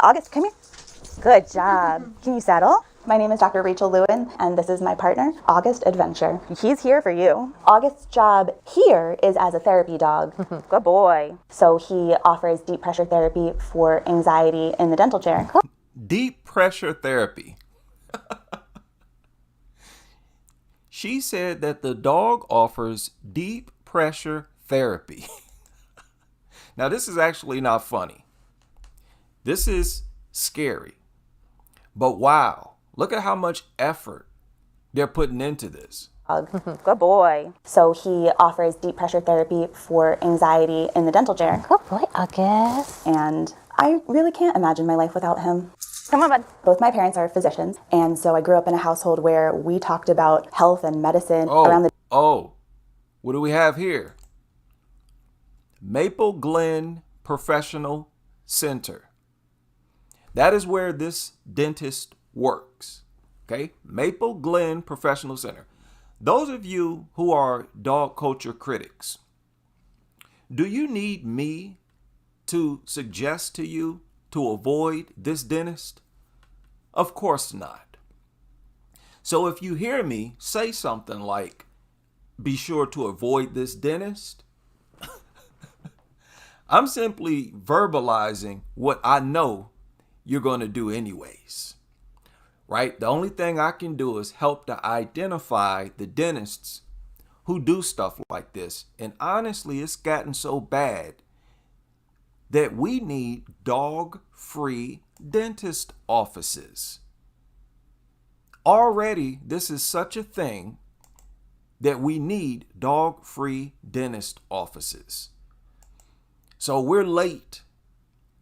August, come here. Good job. Can you settle? My name is Dr. Rachel Lewin, and this is my partner, August Adventure. He's here for you. August's job here is as a therapy dog. Good boy. So he offers deep pressure therapy for anxiety in the dental chair. Deep pressure therapy. She said that the dog offers deep pressure therapy. Now, this is actually not funny. This is scary. But wow, look at how much effort they're putting into this. Good boy. So he offers deep pressure therapy for anxiety in the dental chair. Good boy, August. And I really can't imagine my life without him. Come on, bud. Both my parents are physicians, and so I grew up in a household where we talked about health and medicine around the... What do we have here? Maple Glen Professional Center. That is where this dentist works. Okay? Maple Glen Professional Center. Those of you who are dog culture critics, do you need me to suggest to you to avoid this dentist? Of course not. So if you hear me say something like, be sure to avoid this dentist, I'm simply verbalizing what I know you're going to do anyways, right? The only thing I can do is help to identify the dentists who do stuff like this. And honestly, it's gotten so bad that we need dog-free dentist offices. Already, this is such a thing that we need dog-free dentist offices. So we're late.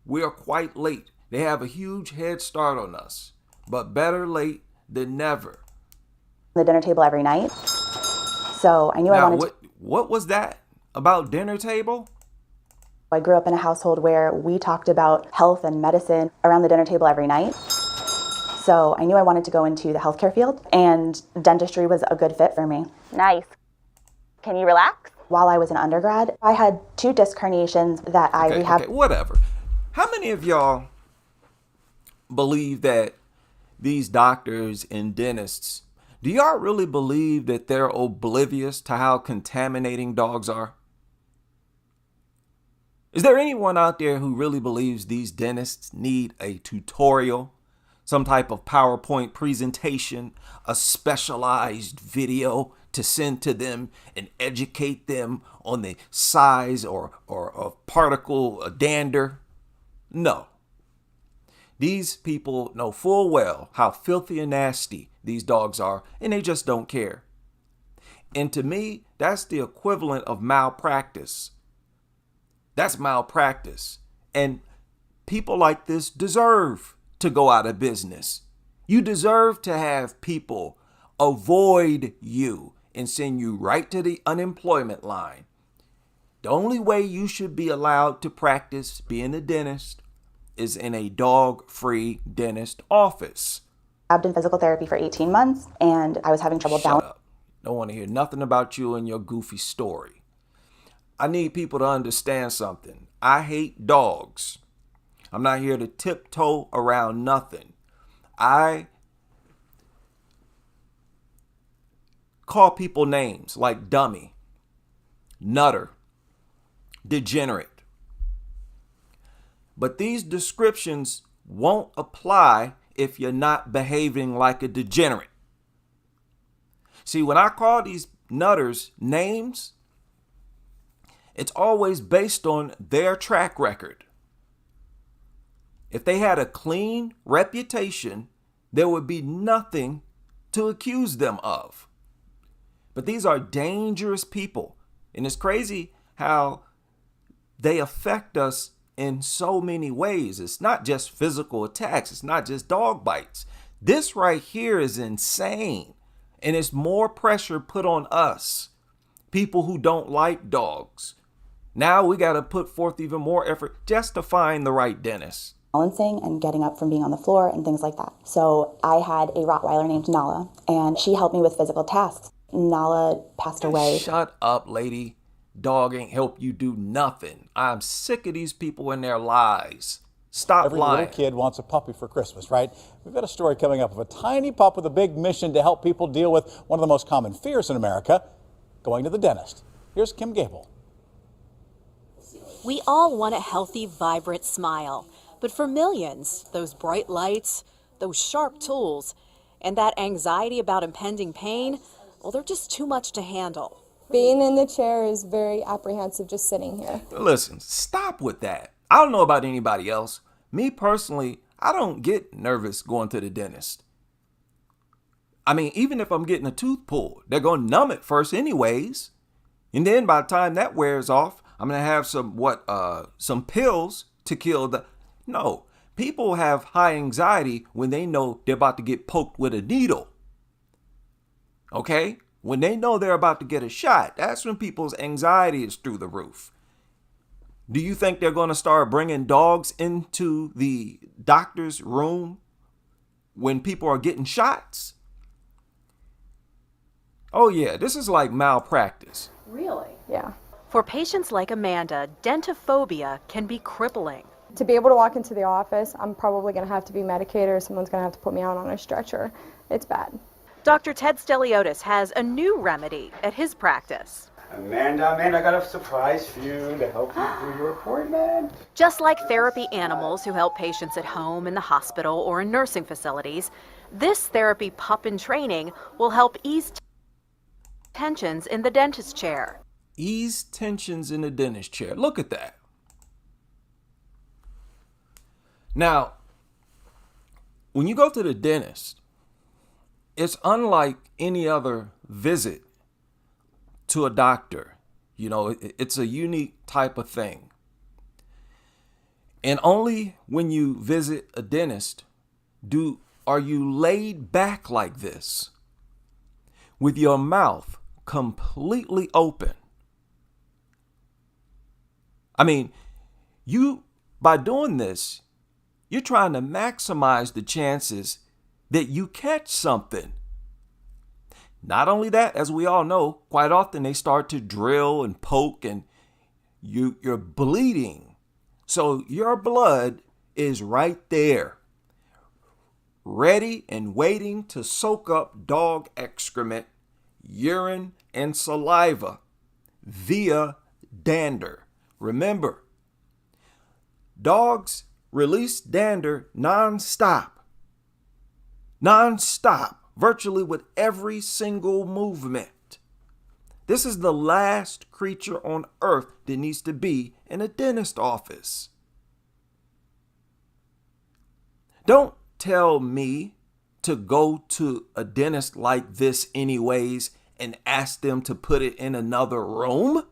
We are quite late. They have a huge head start on us, but better late than never. The dinner table every night. So I knew I wanted to... What was that about dinner table? I grew up in a household where we talked about health and medicine around the dinner table every night. So I knew I wanted to go into the healthcare field, and dentistry was a good fit for me. Nice. Can you relax? While I was an undergrad, I had 2 disc herniations that I rehabbed. Okay, whatever. How many of y'all believe that these doctors and dentists, do y'all really believe that they're oblivious to how contaminating dogs are? Is there anyone out there who really believes these dentists need a tutorial, some type of PowerPoint presentation, a specialized video to send to them and educate them on the size or of particle dander? No. These people know full well how filthy and nasty these dogs are, and they just don't care. And to me, that's the equivalent of malpractice. That's malpractice. And people like this deserve to go out of business. You deserve to have people avoid you and send you right to the unemployment line. The only way you should be allowed to practice being a dentist is in a dog-free dentist office. I've been physical therapy for 18 months, and I was having trouble Shut up. Don't want to hear nothing about you and your goofy story. I need people to understand something. I hate dogs. I'm not here to tiptoe around nothing. I call people names like dummy, nutter, degenerate. But these descriptions won't apply if you're not behaving like a degenerate. See, when I call these nutters names, it's always based on their track record. If they had a clean reputation, there would be nothing to accuse them of. But these are dangerous people. And it's crazy how they affect us in so many ways. It's not just physical attacks. It's not just dog bites. This right here is insane. And it's more pressure put on us, people who don't like dogs. Now we got to put forth even more effort just to find the right dentist. Balancing and getting up from being on the floor and things like that. So I had a Rottweiler named Nala, and she helped me with physical tasks. Nala passed away. Shut up, lady. Dog ain't help you do nothing. I'm sick of these people and their lies. Stop Every lying. little kid wants a puppy for Christmas, right? We've got a story coming up of a tiny pup with a big mission to help people deal with one of the most common fears in America, going to the dentist. Here's Kim Gable. We all want a healthy, vibrant smile. But for millions, those bright lights, those sharp tools, and that anxiety about impending pain, well, they're just too much to handle. Being in the chair is very apprehensive just sitting here. Listen, stop with that. I don't know about anybody else. Me personally, I don't get nervous going to the dentist. I mean, even if I'm getting a tooth pulled, they're going to numb it first anyways. And then by the time that wears off, I'm going to have some pills to kill the... No, people have high anxiety when they know they're about to get poked with a needle. Okay? When they know they're about to get a shot, that's when people's anxiety is through the roof. Do you think they're going to start bringing dogs into the doctor's room when people are getting shots? Oh yeah, this is like malpractice. Really? Yeah. For patients like Amanda, dentophobia can be crippling. To be able to walk into the office, I'm probably going to have to be medicated or someone's going to have to put me out on a stretcher. It's bad. Dr. Ted Steliotis has a new remedy at his practice. Amanda, I got a surprise for you to help you through your appointment. Just like therapy animals who help patients at home, in the hospital, or in nursing facilities, this therapy pup in training will help ease tensions in the dentist chair. Ease tensions in the dentist chair. Look at that. Now, when you go to the dentist, it's unlike any other visit to a doctor. You know, it's a unique type of thing. And only when you visit a dentist are you laid back like this, with your mouth completely open. I mean, by doing this, you're trying to maximize the chances that you catch something. Not only that, as we all know, quite often they start to drill and poke and you're bleeding. So your blood is right there, ready and waiting to soak up dog excrement, urine, and saliva via dander. Remember, dogs release dander non-stop, virtually with every single movement. This is the last creature on earth that needs to be in a dentist office. Don't tell me to go to a dentist like this anyways and ask them to put it in another room.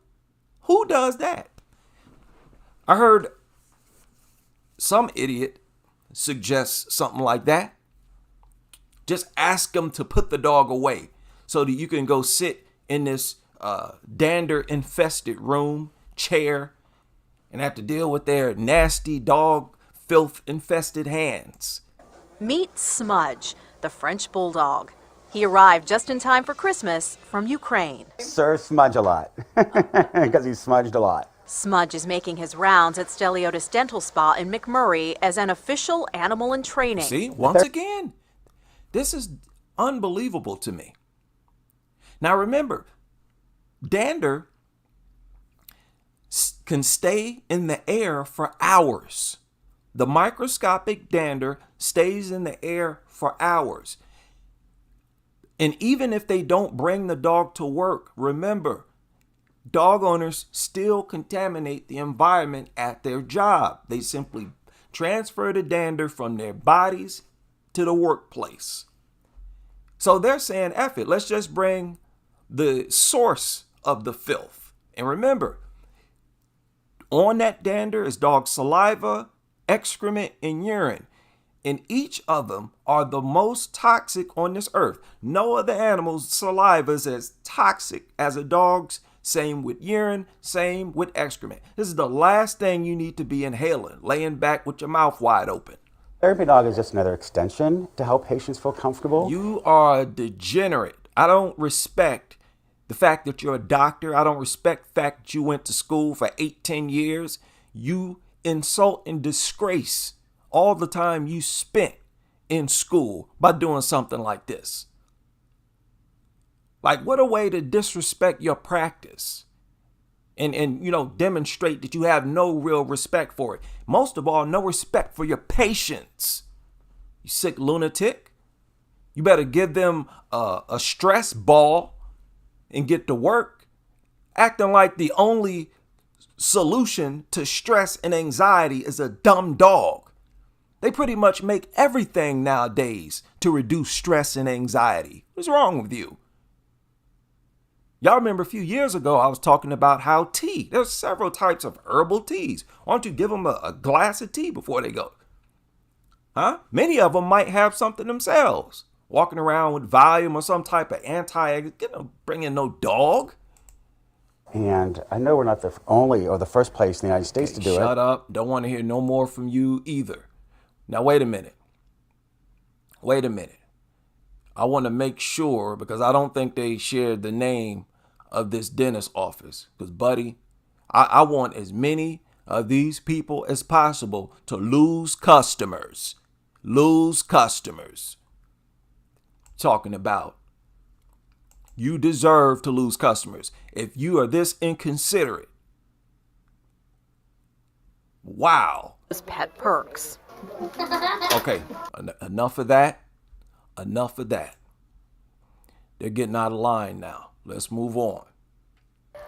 Who does that? I heard some idiot suggest something like that. Just ask them to put the dog away so that you can go sit in this dander infested room, chair, and have to deal with their nasty dog filth infested hands. Meet Smudge, the French bulldog. He arrived just in time for Christmas from Ukraine. Sir Smudge a lot, because he smudged a lot. Smudge is making his rounds at Steliotis Dental Spa in McMurray as an official animal in training. See, once again, this is unbelievable to me. Now remember, dander can stay in the air for hours. The microscopic dander stays in the air for hours. And even if they don't bring the dog to work, remember, dog owners still contaminate the environment at their job. They simply transfer the dander from their bodies to the workplace. So they're saying, F it, let's just bring the source of the filth. And remember, on that dander is dog saliva, excrement, and urine. And each of them are the most toxic on this earth. No other animal's saliva is as toxic as a dog's. Same with urine, same with excrement. This is the last thing you need to be inhaling, laying back with your mouth wide open. Therapy dog is just another extension to help patients feel comfortable. You are a degenerate. I don't respect the fact that you're a doctor. I don't respect the fact that you went to school for 8-10 years. You insult and disgrace all the time you spent in school by doing something like this. Like, what a way to disrespect your practice and demonstrate that you have no real respect for it. Most of all, no respect for your patients. You sick lunatic. You better give them a stress ball and get to work, acting like the only solution to stress and anxiety is a dumb dog. They pretty much make everything nowadays to reduce stress and anxiety. What's wrong with you? Y'all remember a few years ago, I was talking about how tea, there's several types of herbal teas. Why don't you give them a glass of tea before they go? Huh? Many of them might have something themselves. Walking around with Valium or some type of bring in no dog. And I know we're not the only or the first place in the United States to do it. Shut up. Don't want to hear no more from you either. Now, wait a minute. I want to make sure, because I don't think they shared the name of this dentist office. Because, buddy, I want as many of these people as possible to lose customers. Talking about you deserve to lose customers if you are this inconsiderate. Wow. Pet perks. Okay, enough of that. They're getting out of line now. Let's move on.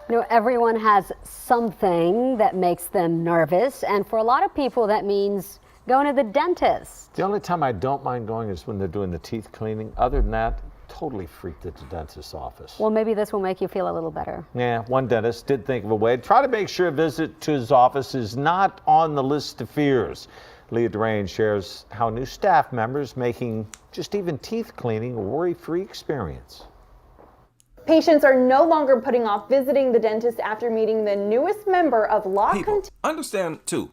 You know, everyone has something that makes them nervous, and for a lot of people that means going to the dentist. The only time I don't mind going is when they're doing the teeth cleaning. Other than that, totally freaked at the dentist's office. Well, maybe this will make you feel a little better. Yeah, one dentist did think of a way. Try to make sure a visit to his office is not on the list of fears. Leah Durain shares how new staff members making just even teeth cleaning a worry-free experience. Patients are no longer putting off visiting the dentist after meeting the newest member of law. People, understand too.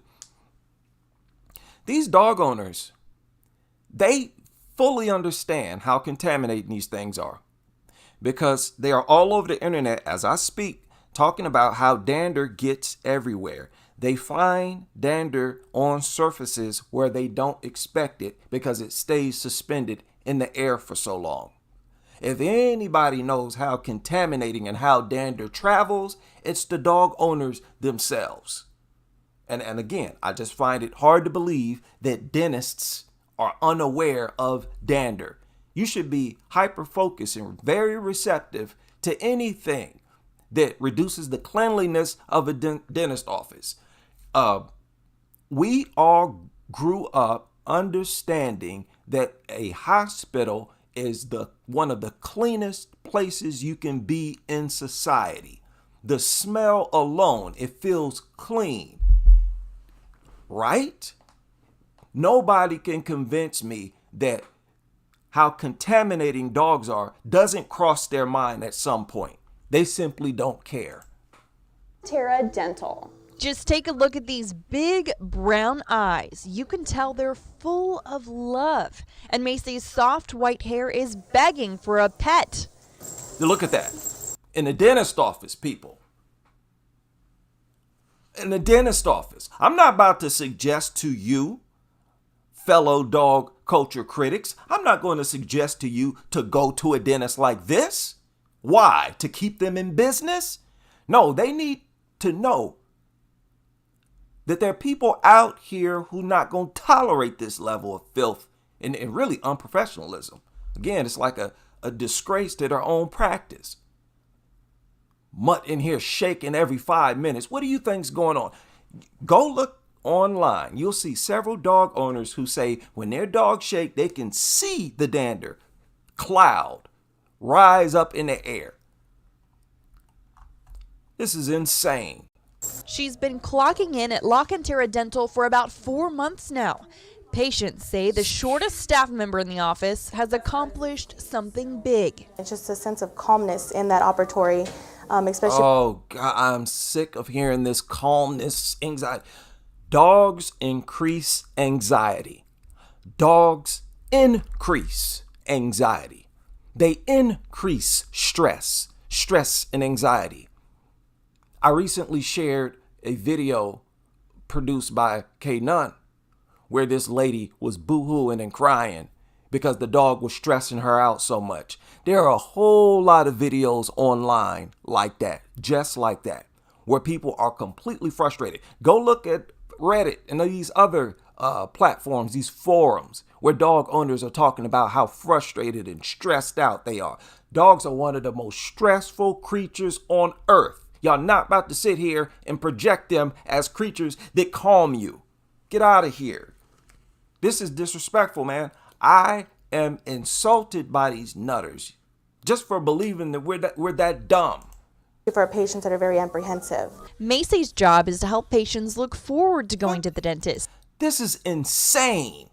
These dog owners, they fully understand how contaminating these things are, because they are all over the internet as I speak, talking about how dander gets everywhere. They find dander on surfaces where they don't expect it because it stays suspended in the air for so long. If anybody knows how contaminating and how dander travels, it's the dog owners themselves. And again, I just find it hard to believe that dentists are unaware of dander. You should be hyper-focused and very receptive to anything that reduces the cleanliness of a dentist office. We all grew up understanding that a hospital is one of the cleanest places you can be in society. The smell alone, it feels clean, right? Nobody can convince me that how contaminating dogs are doesn't cross their mind at some point. They simply don't care. Terra Dental. Just take a look at these big brown eyes. You can tell they're full of love. And Macy's soft white hair is begging for a pet. Look at that. In the dentist office, people. In the dentist office. I'm not about to suggest to you, fellow dog culture critics, I'm not going to suggest to you to go to a dentist like this. Why? To keep them in business? No, they need to know that there are people out here who not going to tolerate this level of filth and really unprofessionalism. Again, it's like a disgrace to their own practice. Mutt in here shaking every 5 minutes. What do you think's going on? Go look online. You'll see several dog owners who say when their dogs shake, they can see the dander cloud rise up in the air. This is insane. She's been clocking in at Lock and Terra Dental for about 4 months now. Patients say the shortest staff member in the office has accomplished something big. It's just a sense of calmness in that operatory, especially. Oh, God, I'm sick of hearing this calmness, anxiety. Dogs increase anxiety. Dogs increase anxiety. They increase stress and anxiety. I recently shared a video produced by K Nunn, where this lady was boo-hooing and crying because the dog was stressing her out so much. There are a whole lot of videos online like that, just like that, where people are completely frustrated. Go look at Reddit and these other platforms, these forums, where dog owners are talking about how frustrated and stressed out they are. Dogs are one of the most stressful creatures on earth. Y'all not about to sit here and project them as creatures that calm you. Get out of here. This is disrespectful, man. I am insulted by these nutters just for believing that we're that dumb. For patients that are very apprehensive. Macy's job is to help patients look forward to going to the dentist. This is insane.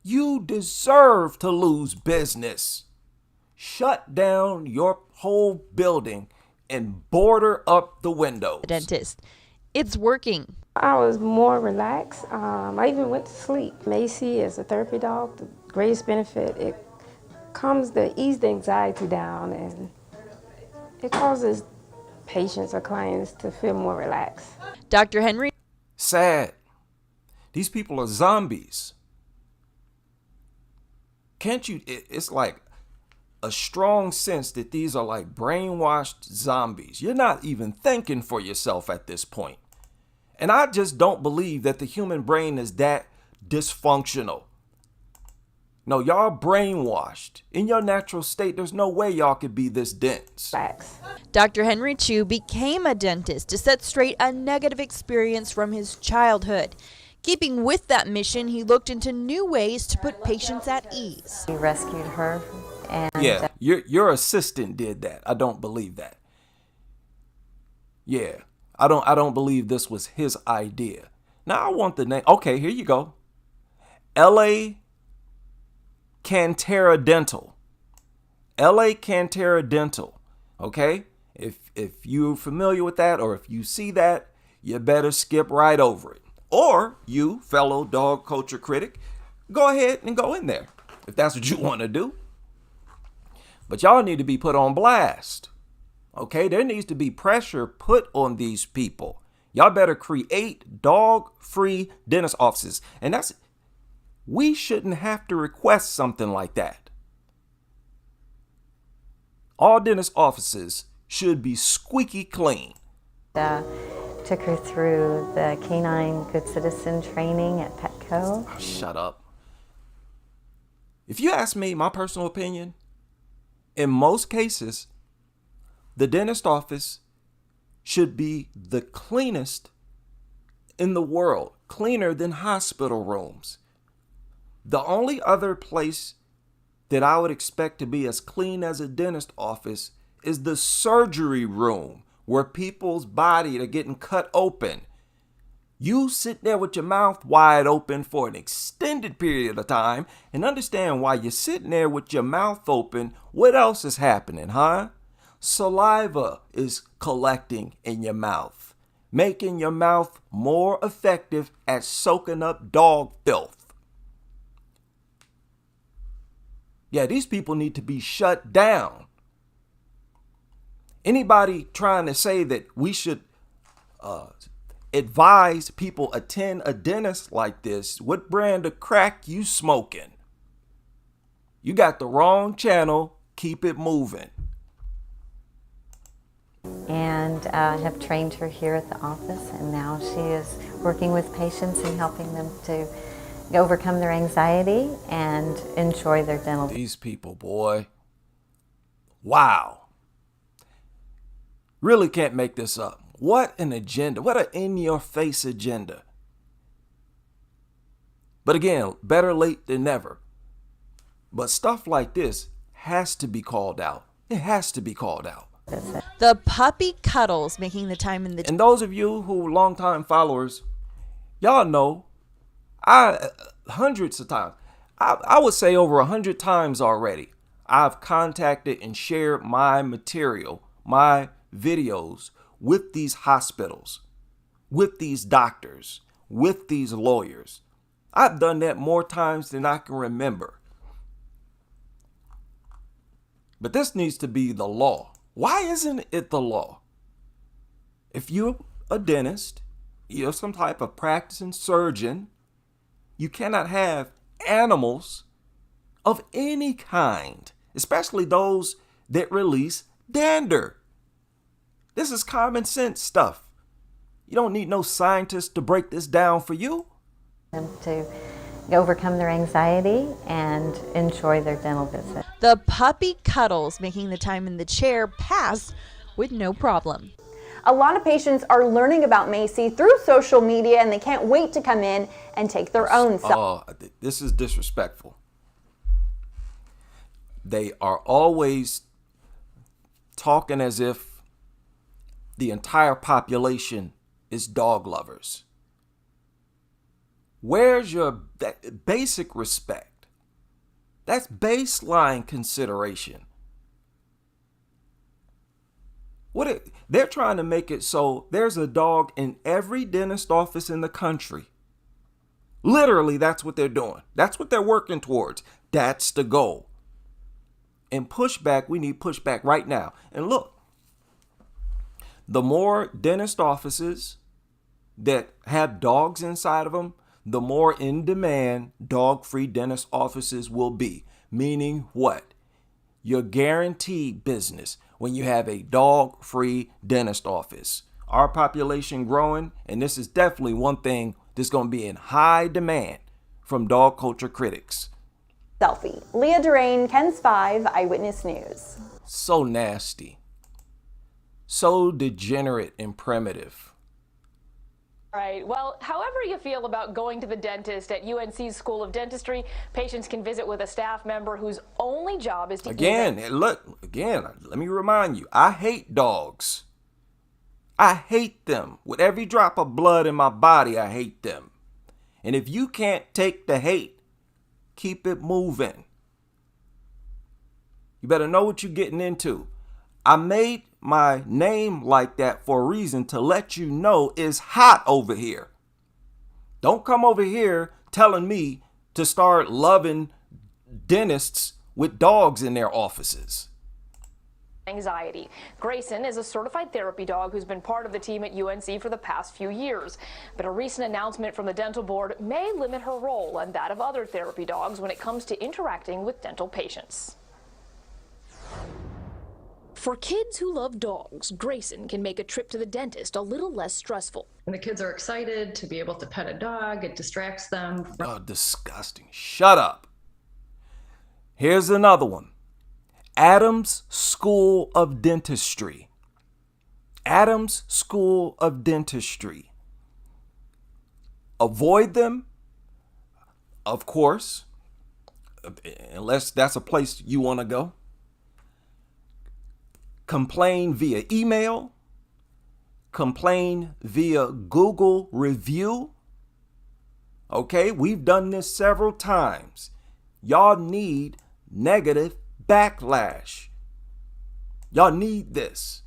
You deserve to lose business. Shut down your whole building and border up the windows. The dentist. It's working. I was more relaxed. I even went to sleep. Macy is a therapy dog. The greatest benefit, it comes to ease the anxiety down, and it causes patients or clients to feel more relaxed. Dr. Henry. Sad. These people are zombies. Can't you? It's like a strong sense that these are like brainwashed zombies. You're not even thinking for yourself at this point. And I just don't believe that the human brain is that dysfunctional. No, y'all brainwashed. In your natural state, there's no way y'all could be this dense. Dr. Henry Chu became a dentist to set straight a negative experience from his childhood. Keeping with that mission, he looked into new ways to put patients at ease. We rescued her. And yeah, your assistant did that. I don't believe that. Yeah, I don't believe this was his idea. Now I want the name. Okay, here you go. L.A. Cantera Dental. L.A. Cantera Dental. Okay, if you're familiar with that, or if you see that, you better skip right over it. Or you, fellow dog culture critic, go ahead and go in there if that's what you want to do. But y'all need to be put on blast. Okay, there needs to be pressure put on these people. Y'all better create dog-free dentist offices. And we shouldn't have to request something like that. All dentist offices should be squeaky clean. Took her through the Canine Good Citizen training at Petco. Oh, shut up. If you ask me, my personal opinion, in most cases, the dentist office should be the cleanest in the world, cleaner than hospital rooms. The only other place that I would expect to be as clean as a dentist office is the surgery room, where people's bodies are getting cut open. You sit there with your mouth wide open for an extended period of time and understand why you're sitting there with your mouth open. What else is happening, huh? Saliva is collecting in your mouth, making your mouth more effective at soaking up dog filth. Yeah, these people need to be shut down. Anybody trying to say that we should advise people attend a dentist like this, what brand of crack you smoking? You got the wrong channel. Keep it moving. And have trained her here at the office, and now she is working with patients and helping them to overcome their anxiety and enjoy their dental. These people, boy. Wow. Really can't make this up. What an agenda. What an in-your-face agenda. But again, better late than never. But stuff like this has to be called out. It has to be called out. The puppy cuddles making the time in the... And those of you who are longtime followers, y'all know, hundreds of times, I would say over 100 times already, I've contacted and shared my material, my videos with these hospitals, with these doctors, with these lawyers. I've done that more times than I can remember. But this needs to be the law. Why isn't it the law? if you're a dentist, you're some type of practicing surgeon, you cannot have animals of any kind, especially those that release dander. This is common sense stuff. You don't need no scientist to break this down for you. To overcome their anxiety and enjoy their dental visit. The puppy cuddles, making the time in the chair pass with no problem. A lot of patients are learning about Macy through social media, and they can't wait to come in and take their own self. This is disrespectful. They are always talking as if the entire population is dog lovers. Where's your basic respect? That's baseline consideration. They're trying to make it so there's a dog in every dentist office in the country. Literally, that's what they're doing. That's what they're working towards. That's the goal. And pushback, we need pushback right now. And look, the more dentist offices that have dogs inside of them, the more in demand dog-free dentist offices will be. Meaning what? You're guaranteed business when you have a dog-free dentist office. Our population growing, and this is definitely one thing that's going to be in high demand from dog culture critics. Selfie. Leah Durain, KENS 5 Eyewitness News. So nasty. So degenerate and primitive. Right. Well, however you feel about going to the dentist at UNC's School of Dentistry, patients can visit with a staff member whose only job is to Again, let me remind you, I hate dogs. I hate them. With every drop of blood in my body, I hate them. And if you can't take the hate, keep it moving. You better know what you're getting into. I made my name like that for a reason, to let you know it's hot over here. Don't come over here telling me to start loving dentists with dogs in their offices. anxiety. Grayson is a certified therapy dog who's been part of the team at UNC for the past few years. But a recent announcement from the dental board may limit her role and that of other therapy dogs when it comes to interacting with dental patients. For kids who love dogs, Grayson can make a trip to the dentist a little less stressful. And the kids are excited to be able to pet a dog. It distracts them. Oh, disgusting. Shut up. Here's another one. Adams School of Dentistry. Adams School of Dentistry. Avoid them, of course, unless that's a place you want to go. Complain via email. Complain via Google review. Okay, we've done this several times. Y'all need negative backlash. Y'all need this.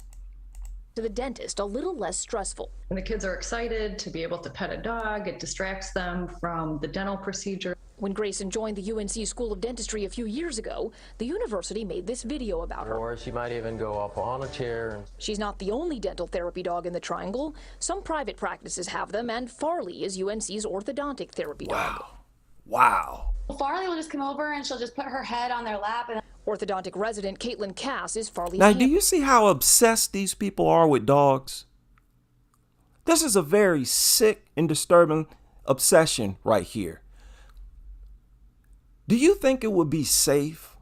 To the dentist a little less stressful. And the kids are excited to be able to pet a dog. It distracts them from the dental procedure. When Grayson joined the UNC School of Dentistry a few years ago, the university made this video about her. Or she might even go up on a chair. She's not the only dental therapy dog in the Triangle. Some private practices have them, and Farley is UNC's orthodontic therapy dog. Wow. Farley will just come over and she'll just put her head on their lap. And Orthodontic resident Caitlin Cass is Farley's Now, do you see how obsessed these people are with dogs? This is a very sick and disturbing obsession right here. Do you think it would be safe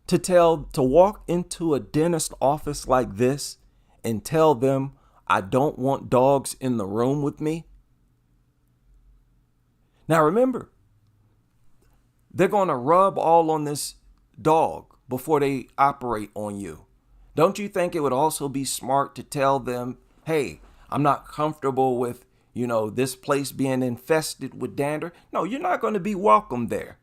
to walk into a dentist office like this and tell them, I don't want dogs in the room with me? Now remember, they're going to rub all on this dog before they operate on you. Don't you think it would also be smart to tell them, hey, I'm not comfortable with, this place being infested with dander? No, you're not going to be welcome there.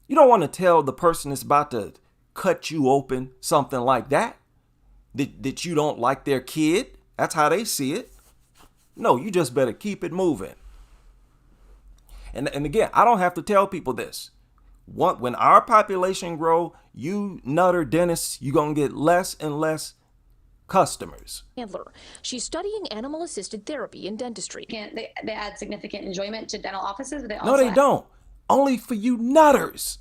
You don't want to tell the person that's about to cut you open something like that you don't like their kid. That's how they see it. No, you just better keep it moving. And again, I don't have to tell people this. When our population grow, you nutter dentists, you're going to get less and less customers. Handler. She's studying animal-assisted therapy in dentistry. They add significant enjoyment to dental offices, but they No, also they don't. Only for you nutters.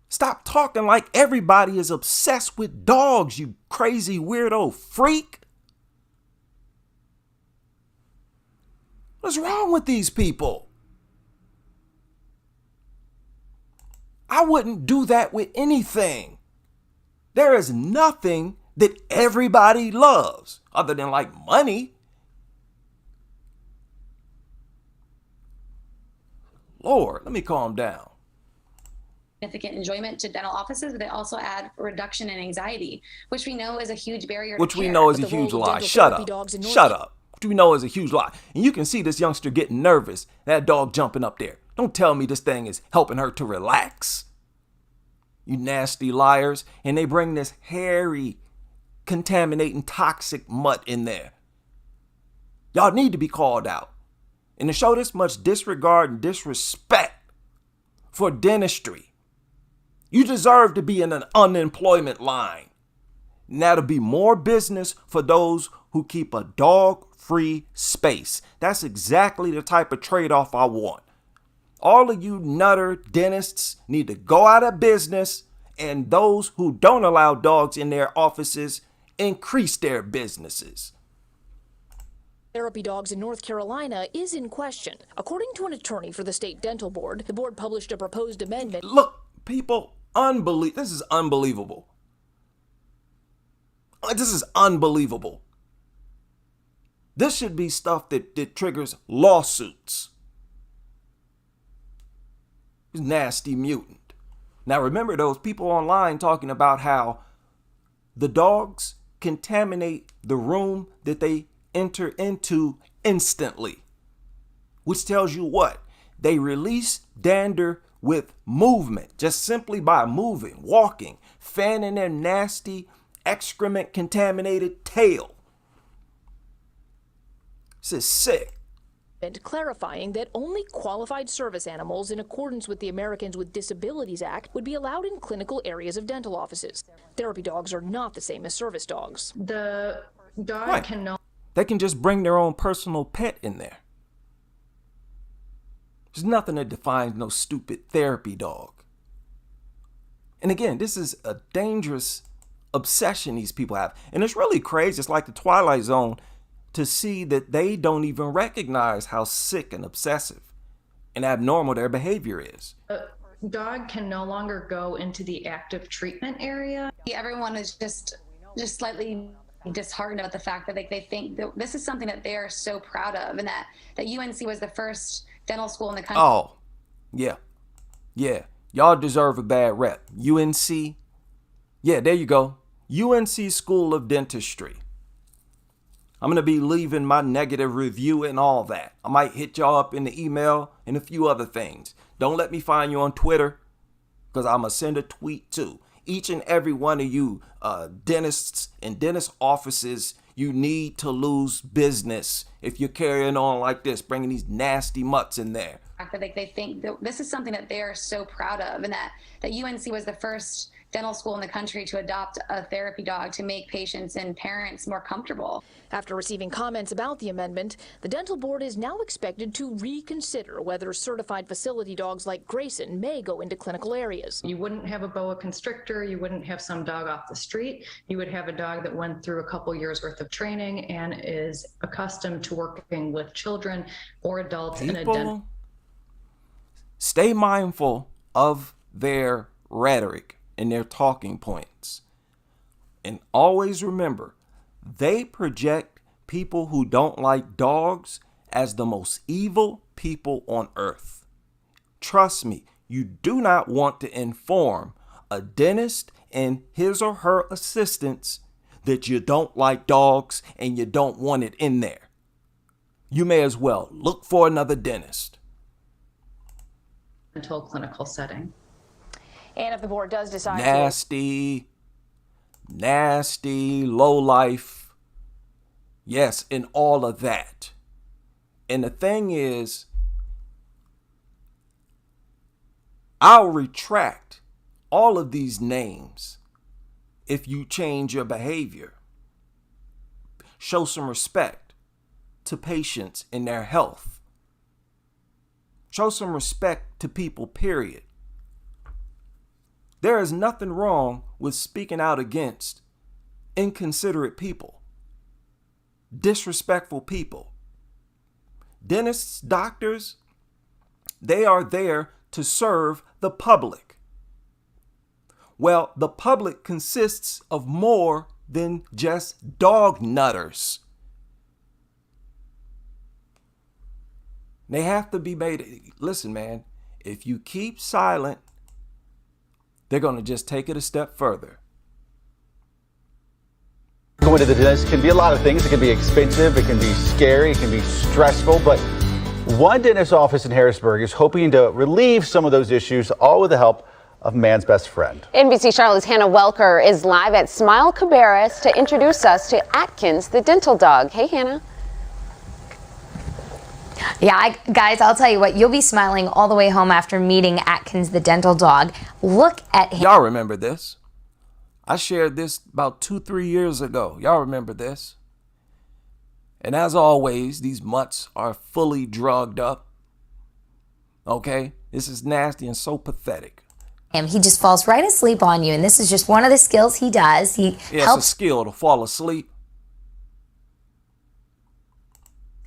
Stop talking like everybody is obsessed with dogs, you crazy weirdo freak. What's wrong with these people? I wouldn't do that with anything. There is nothing that everybody loves other than like money. Lord, let me calm down. significant enjoyment to dental offices, but they also add a reduction in anxiety, which we know is a huge barrier Which to we care. know is a huge lie. Shut up. Shut up. Which we know is a huge lie. And you can see this youngster getting nervous. That dog jumping up there. Don't tell me this thing is helping her to relax. You nasty liars. And they bring this hairy, contaminating, toxic mutt in there. Y'all need to be called out. And to show this much disregard and disrespect for dentistry, you deserve to be in an unemployment line. And that'll be more business for those who keep a dog-free space. That's exactly the type of trade-off I want. All of you nutter dentists need to go out of business, and those who don't allow dogs in their offices increase their businesses. Therapy dogs in North Carolina is in question. According to an attorney for the state dental board, the board published a proposed amendment. Look, people, this is unbelievable. This is unbelievable. This should be stuff that triggers lawsuits. Nasty mutant. Now remember those people online talking about how the dogs contaminate the room that they enter into instantly, which tells you what? They release dander with movement, just simply by moving, walking, fanning their nasty excrement contaminated tail. This is sick. And clarifying that only qualified service animals in accordance with the Americans with Disabilities Act would be allowed in clinical areas of dental offices. Therapy dogs are not the same as service dogs. The dog They can just bring their own personal pet in there. There's nothing that defines no stupid therapy dog. And again, this is a dangerous obsession these people have. And it's really crazy. It's like the Twilight Zone to see that they don't even recognize how sick and obsessive and abnormal their behavior is. A dog can no longer go into the active treatment area. Everyone is just slightly disheartened about the fact that they think that this is something that they are so proud of, and that UNC was the first dental school in the country. Oh, yeah. Yeah. Y'all deserve a bad rep. UNC. Yeah, there you go. UNC School of Dentistry. I'm going to be leaving my negative review and all that. I might hit y'all up in the email and a few other things. Don't let me find you on Twitter, because I'm going to send a tweet too. Each and every one of you dentists and dentist offices, you need to lose business if you're carrying on like this, bringing these nasty mutts in there. They think that this is something that they are so proud of, and that UNC was the first dental school in the country to adopt a therapy dog to make patients and parents more comfortable. After receiving comments about the amendment, the dental board is now expected to reconsider whether certified facility dogs like Grayson may go into clinical areas. You wouldn't have a boa constrictor, you wouldn't have some dog off the street, you would have a dog that went through a couple years worth of training and is accustomed to working with children or adults in a dental. Stay mindful of their rhetoric and their talking points. And always remember, they project people who don't like dogs as the most evil people on earth. Trust me, you do not want to inform a dentist and his or her assistants that you don't like dogs and you don't want it in there. You may as well look for another dentist. Dental clinical setting. And if the board does decide nasty, low life. Yes, and all of that. And the thing is, I'll retract all of these names if you change your behavior. Show some respect to patients in their health. Show some respect to people, period. There is nothing wrong with speaking out against inconsiderate people, disrespectful people. Dentists, doctors, they are there to serve the public. Well, the public consists of more than just dog nutters. They have to be made. Listen, man, if you keep silent, they're going to just take it a step further. Going to the dentist can be a lot of things. It can be expensive, it can be scary, it can be stressful, but one dentist office in Harrisburg is hoping to relieve some of those issues, all with the help of man's best friend. NBC Charlotte's Hannah Welker is live at Smile Cabarrus to introduce us to Atkins, the dental dog. Hey, Hannah. Yeah, guys, I'll tell you what, you'll be smiling all the way home after meeting Atkins, the dental dog. Look at him. Y'all remember this? I shared this about 2-3 years ago. Y'all remember this? And as always, these mutts are fully drugged up. Okay? This is nasty and so pathetic. He just falls right asleep on you, and this is just one of the skills he does. He helps It's a skill to fall asleep.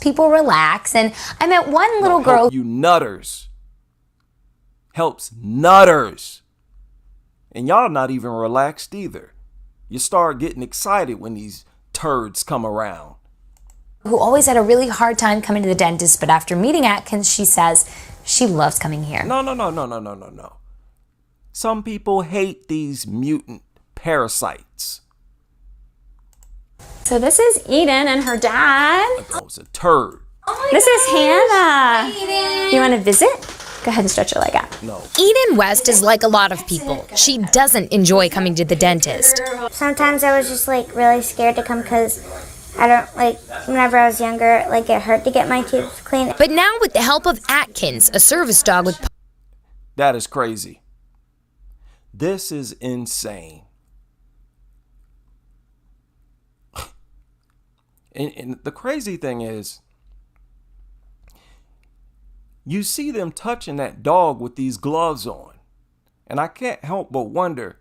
people relax. And I met one little girl. Help you nutters. Helps nutters. And y'all not even relaxed either. You start getting excited when these turds come around. Who always had a really hard time coming to the dentist, but after meeting Atkins, she says she loves coming here. No. Some people hate these mutant parasites. So this is Eden and her dad. Oh, it's a turd. This is Hannah. You want to visit? Go ahead and stretch your leg out. No. Eden West is like a lot of people. She doesn't enjoy coming to the dentist. Sometimes I was just really scared to come because I don't whenever I was younger, it hurt to get my teeth cleaned. But now with the help of Atkins, a service dog with... That is crazy. This is insane. And the crazy thing is, you see them touching that dog with these gloves on. And I can't help but wonder,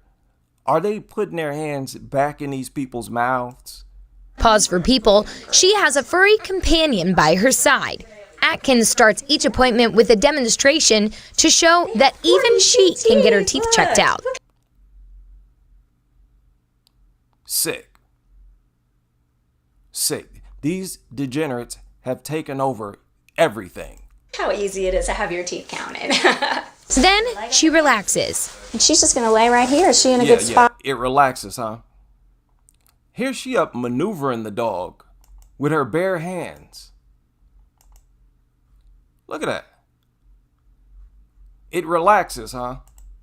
are they putting their hands back in these people's mouths? Pause for people. She has a furry companion by her side. Atkins starts each appointment with a demonstration to show that even she can get her teeth checked out. Sick. These degenerates have taken over everything. How easy it is to have your teeth counted. Then she relaxes. And she's just going to lay right here. Is she in a good spot? It relaxes, huh? Here she up maneuvering the dog with her bare hands. Look at that. It relaxes, huh?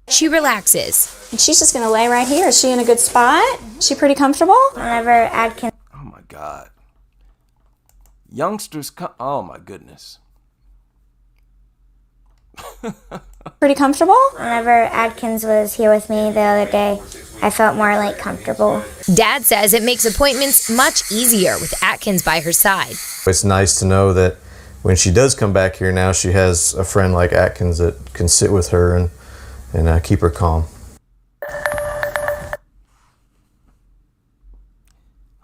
She relaxes. And she's just going to lay right here. Is she in a good spot? Is she pretty comfortable? Whenever Atkins. Oh my God. Youngsters come. Oh my goodness. Pretty comfortable? Whenever Atkins was here with me the other day, I felt more comfortable. Dad says it makes appointments much easier with Atkins by her side. It's nice to know that when she does come back here now, she has a friend like Atkins that can sit with her and keep her calm.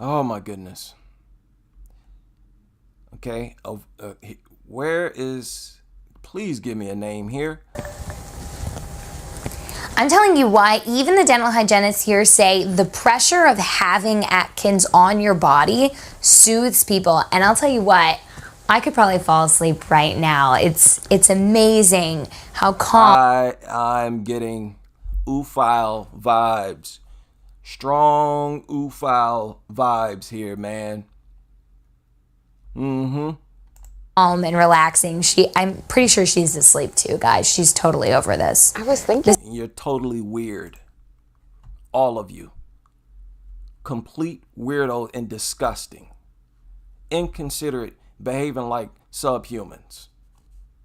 Oh my goodness. Okay. Where is... Please give me a name here. I'm telling you why even the dental hygienists here say the pressure of having Atkins on your body soothes people. And I'll tell you what, I could probably fall asleep right now. It's amazing how calm. I'm getting oophile vibes. Strong oophile vibes here, man. Calm and relaxing. I'm pretty sure she's asleep too, guys. She's totally over this. I was thinking. You're totally weird. All of you. Complete weirdo and disgusting. Inconsiderate, behaving like subhumans.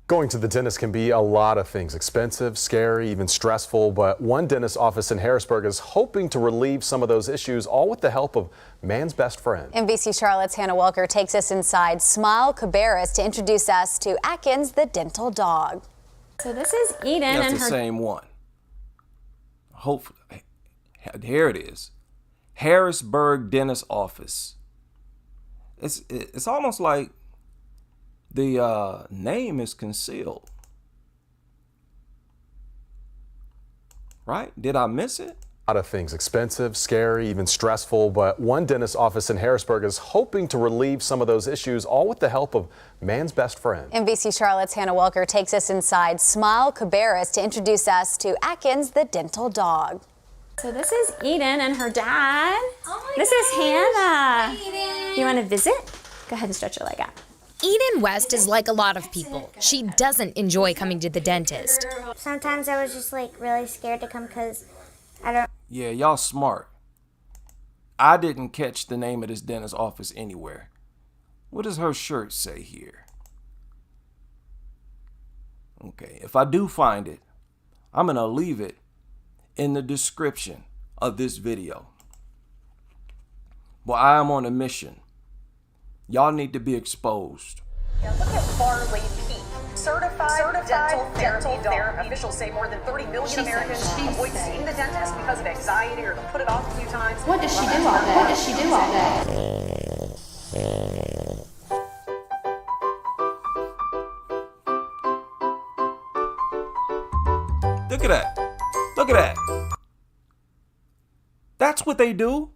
Going to the dentist can be a lot of things, expensive, scary, even stressful, but one dentist office in Harrisburg is hoping to relieve some of those issues, all with the help of man's best friend. NBC Charlotte's Hannah Welker takes us inside Smile Cabarrus to introduce us to Atkins, the dental dog. So this is Eden That's and the her same one. Hopefully, here it is. Harrisburg Dentist Office. It's almost like the name is concealed. Right? Did I miss it? A lot of things, expensive, scary, even stressful, but one dentist office in Harrisburg is hoping to relieve some of those issues, all with the help of man's best friend. NBC Charlotte's Hannah Welker takes us inside Smile Cabarrus to introduce us to Atkins, the dental dog. So this is Eden and her dad. This is Hannah. You want to visit? Go ahead and stretch your leg out. Eden West is like a lot of people. She doesn't enjoy coming to the dentist. Sometimes I was just like really scared to come because I don't. Yeah, y'all smart. I didn't catch the name of this dentist office anywhere. What does her shirt say here? Okay, if I do find it, I'm going to leave it in the description of this video. Well, I am on a mission. Y'all need to be exposed. Now look at Barley Peak, certified dental therapy dog. Officials say more than 30 million Americans avoid seeing the dentist because of anxiety or they'll put it off a few times. What does she do all day? What does she do all day? Look at that. Look at that. That's what they do.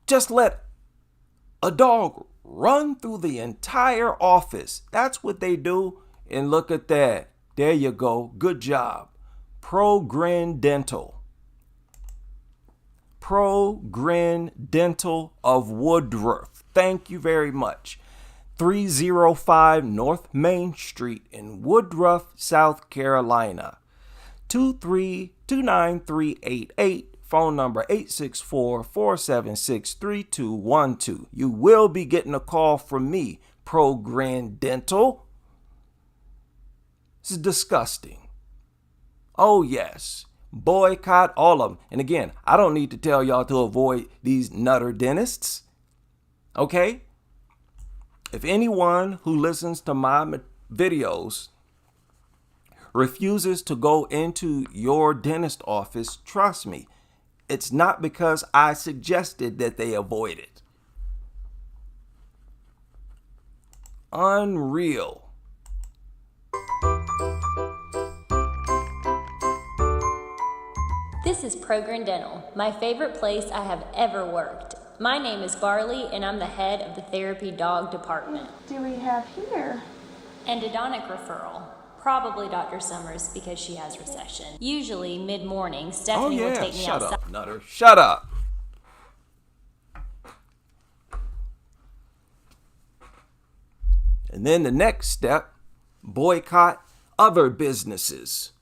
Just let a dog run through the entire office. That's what they do. And look at that. There you go. Good job. Pro-Grin Dental. Pro-Grin Dental of Woodruff. Thank you very much. 305 North Main Street in Woodruff, South Carolina. 2329388. Phone number 864-476-3212. You will be getting a call from me, Pro-Grin Dental. This is disgusting. Oh yes, boycott all of them. And again, I don't need to tell y'all to avoid these nutter dentists. Okay? If anyone who listens to my videos refuses to go into your dentist office, trust me, it's not because I suggested that they avoid it. Unreal. This is Pro-Grin Dental, my favorite place I have ever worked. My name is Barley and I'm the head of the therapy dog department. What do we have here? Endodontic referral. Probably Dr. Summers because she has recession. Usually mid-morning, Stephanie will take me Shut outside. up, Nutter. Shut up. And then the next step, boycott other businesses.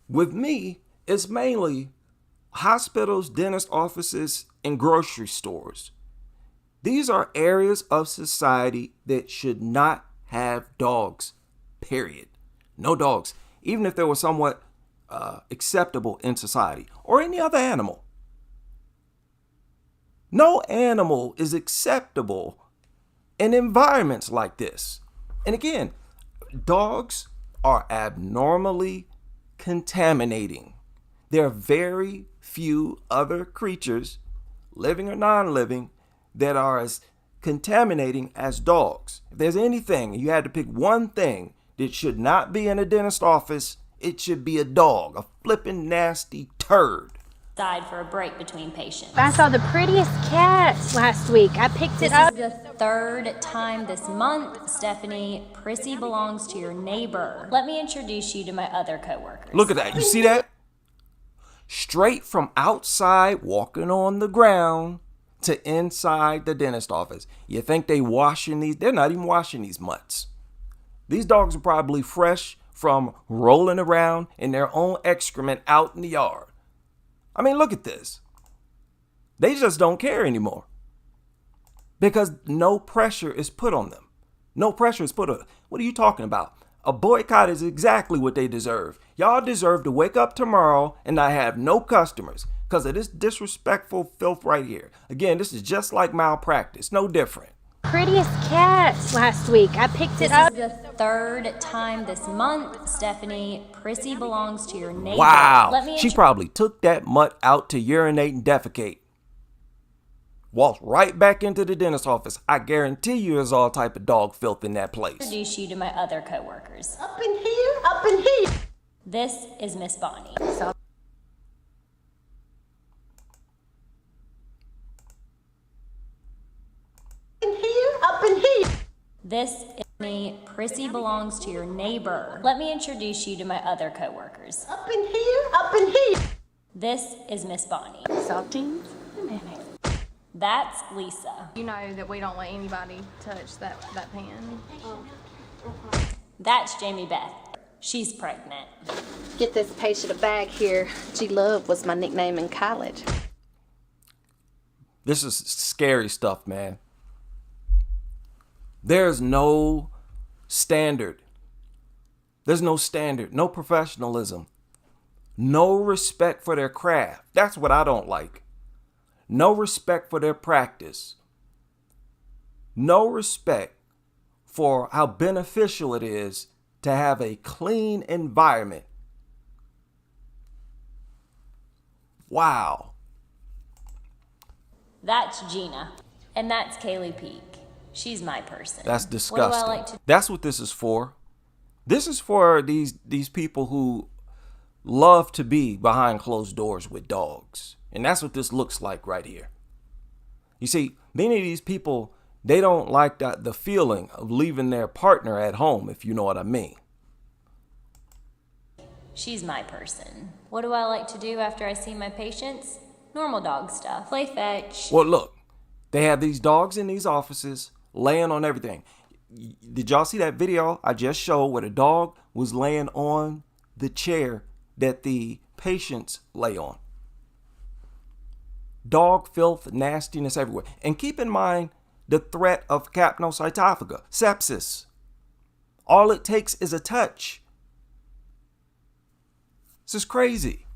With me, it's mainly hospitals, dentist offices, and grocery stores. These are areas of society that should not have dogs. Period. No dogs, even if they were somewhat acceptable in society or any other animal. No animal is acceptable in environments like this. And again, dogs are abnormally contaminating. There are very few other creatures, living or non-living, that are as contaminating as dogs. If there's anything, you had to pick one thing that should not be in a dentist office, it should be a dog, a flippin' nasty turd. For a break between patients. I saw the prettiest cat last week. I picked it up. This is the third time this month, Stephanie. Prissy belongs to your neighbor. Let me introduce you to my other coworkers. Look at that. You see that? Straight from outside, walking on the ground, to inside the dentist office. You think they washing these? They're not even washing these mutts. These dogs are probably fresh from rolling around in their own excrement out in the yard. I mean, look at this. They just don't care anymore. because no pressure is put on them. No pressure is put on them. What are you talking about? A boycott is exactly what they deserve. Y'all deserve to wake up tomorrow and not have no customers because of this disrespectful filth right here. Again, this is just like malpractice, no different. Prettiest cat last week. I picked it up. This is the third time this month, Stephanie. Prissy belongs to your neighbor. Wow. She probably took that mutt out to urinate and defecate. Walked right back into the dentist's office. I guarantee you there's all type of dog filth in that place. Introduce you to my other coworkers. Up in here, up in here. This is Miss Bonnie. In here, up in here. This is me. Prissy belongs to your neighbor. Let me introduce you to my other coworkers. Up in here, up in here. This is Miss Bonnie. Saltines and mayonnaise. That's Lisa. You know that we don't let anybody touch that pan. That's Jamie Beth. She's pregnant. Get this patient a bag here. G Love was my nickname in college. This is scary stuff, man. There's no standard. There's no standard, no professionalism, no respect for their craft. That's what I don't like. No respect for their practice. No respect for how beneficial it is to have a clean environment. Wow. That's Gina. And that's Kaylee Peak. She's my person. That's What disgusting. do I like to That's what this is for. This is for these people who love to be behind closed doors with dogs. And that's what this looks like right here. You see, many of these people, they don't like the feeling of leaving their partner at home, if you know what I mean. She's my person. What do I like to do after I see my patients? Normal dog stuff. Play fetch. Well, look, they have these dogs in these offices laying on everything. Did y'all see that video I just showed where the dog was laying on the chair that the patients lay on? Dog filth, nastiness everywhere. And keep in mind the threat of capnocytophaga, sepsis. All it takes is a touch. This is crazy.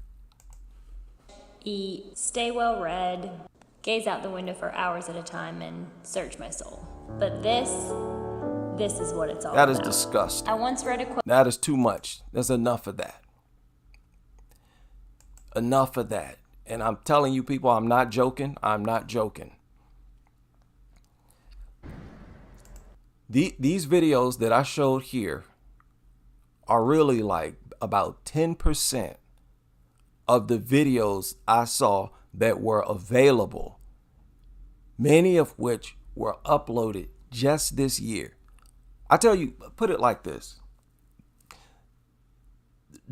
Eat, stay well read, gaze out the window for hours at a time, and search my soul. But this is what it's all That about. is disgusting. I once read a quote. That is too much. There's enough of that. Enough of that. And I'm telling you people, I'm not joking. I'm not joking. These videos that I showed here are really like about 10% of the videos I saw that were available, many of which were uploaded just this year. I tell you, put it like this.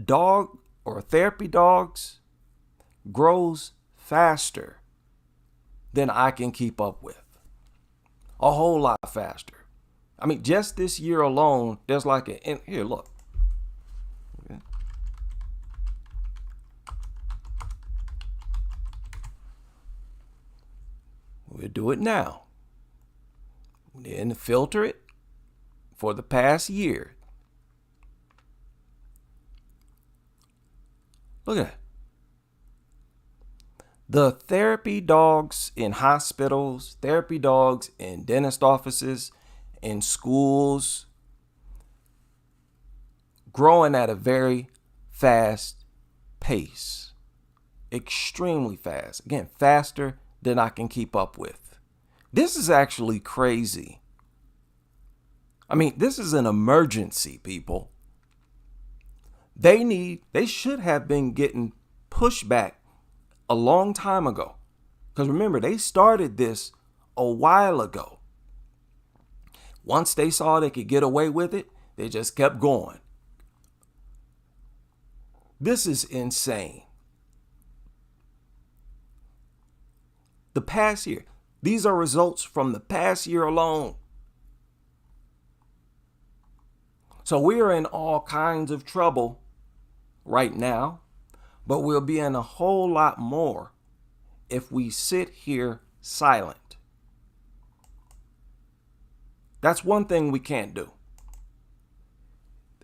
Dog or therapy dogs grows faster than I can keep up with. A whole lot faster. I mean, just this year alone, there's like here, look. Okay. We'll do it now. Then filter it for the past year. Look at that. The therapy dogs in hospitals, therapy dogs in dentist offices, in schools, growing at a very fast pace. Extremely fast. Again, faster than I can keep up with. This is actually crazy. I mean, this is an emergency, people. They should have been getting pushback a long time ago. Because remember, they started this a while ago. Once they saw they could get away with it, they just kept going. This is insane. The past year, these are results from the past year alone. So we are in all kinds of trouble right now, but we'll be in a whole lot more if we sit here silent. That's one thing we can't do.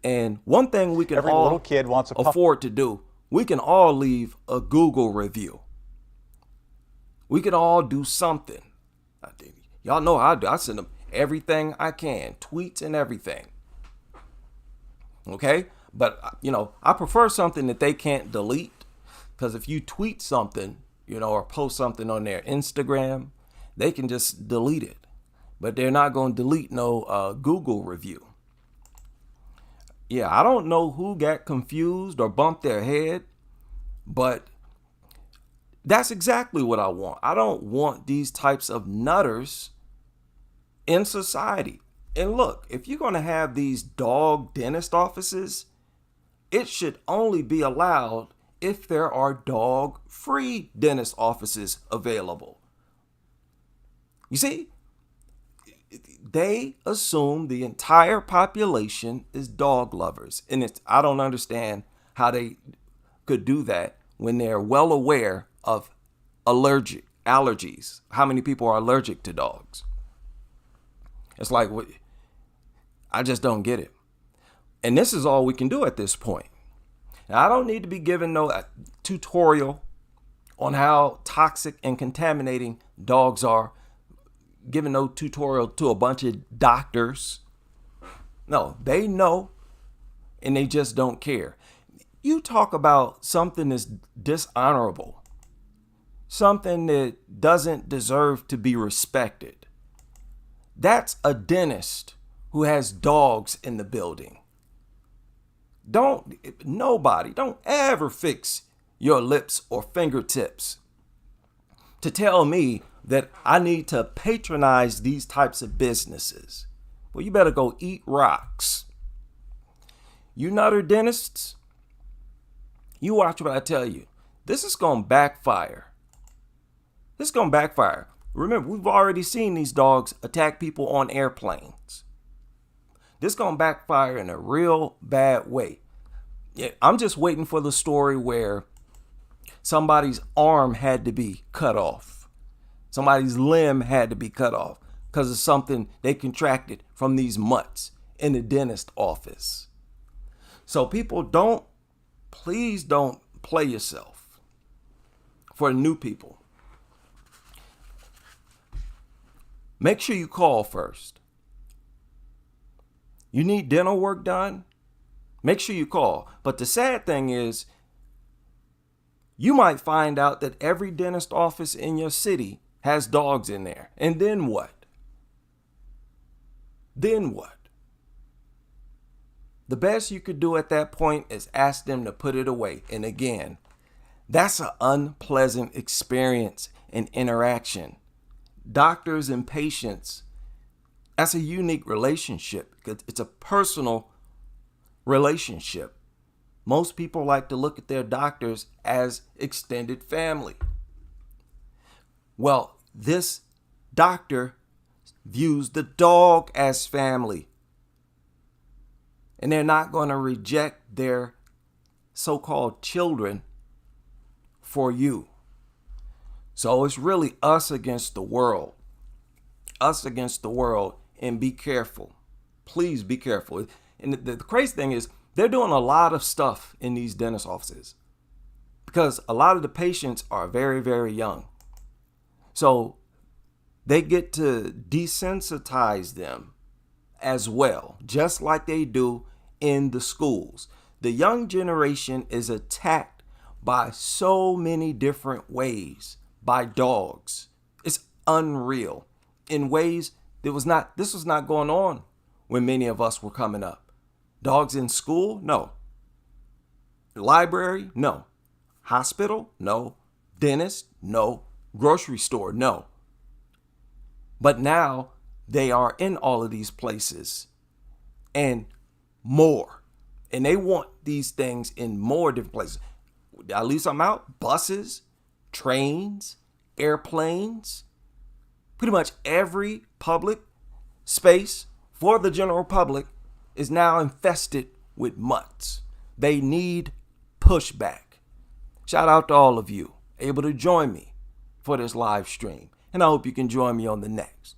And one thing we can Every all little kid wants a pup. afford to do, we can all leave a Google review. We can all do something. Y'all know how I do. I send them everything I can, tweets and everything. Okay? But, you know, I prefer something that they can't delete, because if you tweet something, you know, or post something on their Instagram, they can just delete it. But they're not going to delete no Google review. Yeah, I don't know who got confused or bumped their head, but that's exactly what I want. I don't want these types of nutters in society. And look, if you're going to have these dog dentist offices, it should only be allowed if there are dog-free dentist offices available. You see, they assume the entire population is dog lovers. And I don't understand how they could do that when they're well aware of allergies. How many people are allergic to dogs? It's like, I just don't get it. And this is all we can do at this point. Now, I don't need to be given no tutorial on how toxic and contaminating dogs are, giving no tutorial to a bunch of doctors. No, they know, and they just don't care. You talk about something that's dishonorable, something that doesn't deserve to be respected. That's a dentist who has dogs in the building. Don't ever fix your lips or fingertips to tell me that I need to patronize these types of businesses. Well, you better go eat rocks. You nutter dentists, you watch what I tell you. This is going to backfire. This is going to backfire. Remember, we've already seen these dogs attack people on airplanes. This is going to backfire in a real bad way. Yeah, I'm just waiting for the story where somebody's arm had to be cut off. Somebody's limb had to be cut off because of something they contracted from these mutts in the dentist office. So people, please don't play yourself. For new people, make sure you call first. You need dental work done? Make sure you call. But the sad thing is, you might find out that every dentist office in your city has dogs in there. And then what? Then what? The best you could do at that point is ask them to put it away. And again, that's an unpleasant experience and interaction. Doctors and patients, that's a unique relationship because it's a personal relationship. Most people like to look at their doctors as extended family. Well, this doctor views the dog as family. And they're not going to reject their so-called children for you. So it's really us against the world. Us against the world. And be careful. Please be careful. And the crazy thing is, they're doing a lot of stuff in these dentist offices because a lot of the patients are very, very young. So they get to desensitize them as well, just like they do in the schools. The young generation is attacked by so many different ways by dogs. It's unreal in ways this was not going on when many of us were coming up. Dogs in school? No. Library? No. Hospital? No. Dentist? No. Grocery store? No. But now they are in all of these places and more. And they want these things in more different places. At least I'm out. Buses, trains, airplanes. Pretty much every public space for the general public is now infested with mutts. They need pushback. Shout out to all of you able to join me for this live stream. And I hope you can join me on the next.